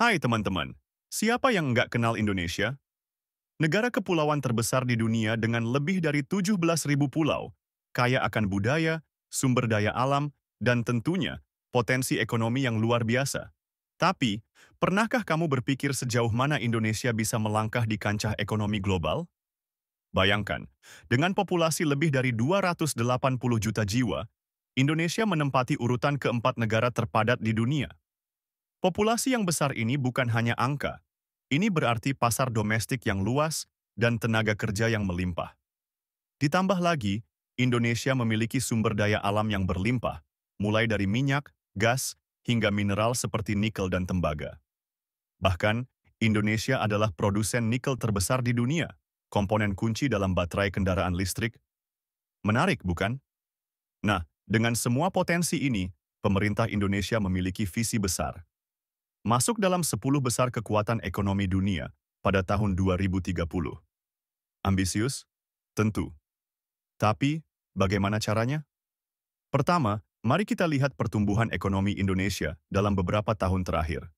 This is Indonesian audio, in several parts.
Hai teman-teman, siapa yang nggak kenal Indonesia? Negara kepulauan terbesar di dunia dengan lebih dari 17.000 pulau, kaya akan budaya, sumber daya alam, dan tentunya potensi ekonomi yang luar biasa. Tapi, pernahkah kamu berpikir sejauh mana Indonesia bisa melangkah di kancah ekonomi global? Bayangkan, dengan populasi lebih dari 280 juta jiwa, Indonesia menempati urutan keempat negara terpadat di dunia. Populasi yang besar ini bukan hanya angka, ini berarti pasar domestik yang luas dan tenaga kerja yang melimpah. Ditambah lagi, Indonesia memiliki sumber daya alam yang berlimpah, mulai dari minyak, gas, hingga mineral seperti nikel dan tembaga. Bahkan, Indonesia adalah produsen nikel terbesar di dunia, komponen kunci dalam baterai kendaraan listrik. Menarik, bukan? Nah, dengan semua potensi ini, pemerintah Indonesia memiliki visi besar. Masuk dalam 10 besar kekuatan ekonomi dunia pada tahun 2030. Ambisius? Tentu. Tapi, bagaimana caranya? Pertama, mari kita lihat pertumbuhan ekonomi Indonesia dalam beberapa tahun terakhir.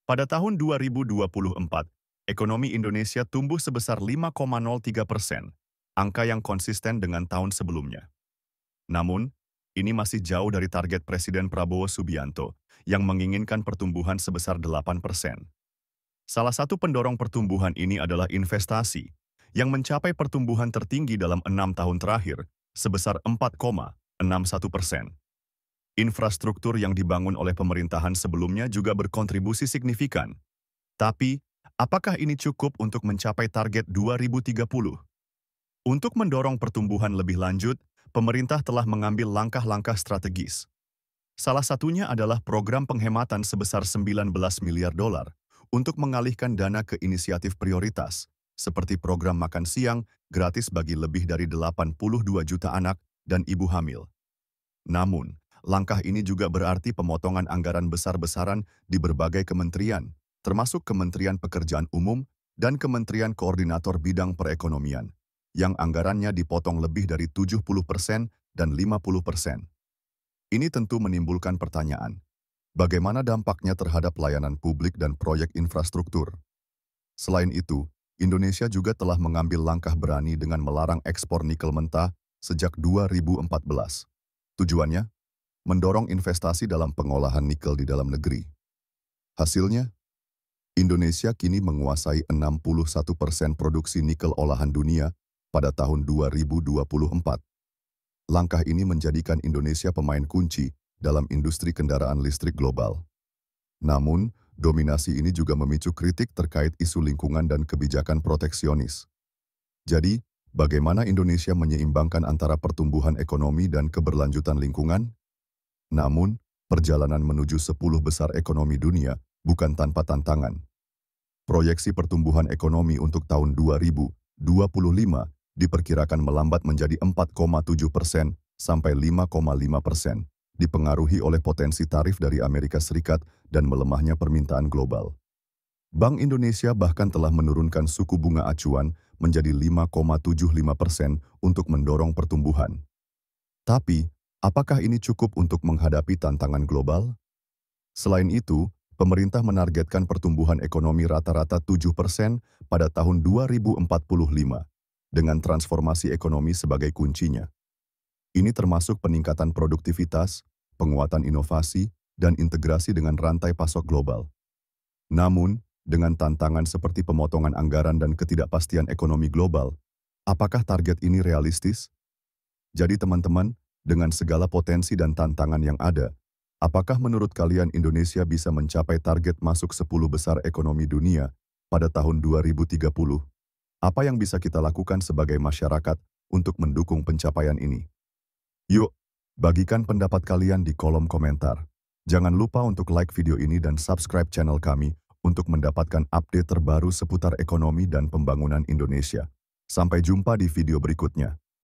Pada tahun 2024, ekonomi Indonesia tumbuh sebesar 5,03%, angka yang konsisten dengan tahun sebelumnya. Namun, ini masih jauh dari target Presiden Prabowo Subianto yang menginginkan pertumbuhan sebesar 8%. Salah satu pendorong pertumbuhan ini adalah investasi, yang mencapai pertumbuhan tertinggi dalam 6 tahun terakhir, sebesar 4,61%. Infrastruktur yang dibangun oleh pemerintahan sebelumnya juga berkontribusi signifikan. Tapi, apakah ini cukup untuk mencapai target 2030? Untuk mendorong pertumbuhan lebih lanjut, pemerintah telah mengambil langkah-langkah strategis. Salah satunya adalah program penghematan sebesar 19 miliar dolar untuk mengalihkan dana ke inisiatif prioritas, seperti program makan siang gratis bagi lebih dari 82 juta anak dan ibu hamil. Namun, langkah ini juga berarti pemotongan anggaran besar-besaran di berbagai kementerian, termasuk Kementerian Pekerjaan Umum dan Kementerian Koordinator Bidang Perekonomian, yang anggarannya dipotong lebih dari 70% dan 50%. Ini tentu menimbulkan pertanyaan, bagaimana dampaknya terhadap layanan publik dan proyek infrastruktur? Selain itu, Indonesia juga telah mengambil langkah berani dengan melarang ekspor nikel mentah sejak 2014. Tujuannya, mendorong investasi dalam pengolahan nikel di dalam negeri. Hasilnya, Indonesia kini menguasai 61% produksi nikel olahan dunia pada tahun 2024. Langkah ini menjadikan Indonesia pemain kunci dalam industri kendaraan listrik global. Namun, dominasi ini juga memicu kritik terkait isu lingkungan dan kebijakan proteksionis. Jadi, bagaimana Indonesia menyeimbangkan antara pertumbuhan ekonomi dan keberlanjutan lingkungan? Namun, perjalanan menuju 10 besar ekonomi dunia bukan tanpa tantangan. Proyeksi pertumbuhan ekonomi untuk tahun 2025 diperkirakan melambat menjadi 4,7% sampai 5,5%, dipengaruhi oleh potensi tarif dari Amerika Serikat dan melemahnya permintaan global. Bank Indonesia bahkan telah menurunkan suku bunga acuan menjadi 5,75% untuk mendorong pertumbuhan. Tapi, apakah ini cukup untuk menghadapi tantangan global? Selain itu, pemerintah menargetkan pertumbuhan ekonomi rata-rata 7% pada tahun 2045, dengan transformasi ekonomi sebagai kuncinya. Ini termasuk peningkatan produktivitas, penguatan inovasi, dan integrasi dengan rantai pasok global. Namun, dengan tantangan seperti pemotongan anggaran dan ketidakpastian ekonomi global, apakah target ini realistis? Jadi teman-teman, dengan segala potensi dan tantangan yang ada, apakah menurut kalian Indonesia bisa mencapai target masuk 10 besar ekonomi dunia pada tahun 2030? Apa yang bisa kita lakukan sebagai masyarakat untuk mendukung pencapaian ini? Yuk, bagikan pendapat kalian di kolom komentar. Jangan lupa untuk like video ini dan subscribe channel kami untuk mendapatkan update terbaru seputar ekonomi dan pembangunan Indonesia. Sampai jumpa di video berikutnya.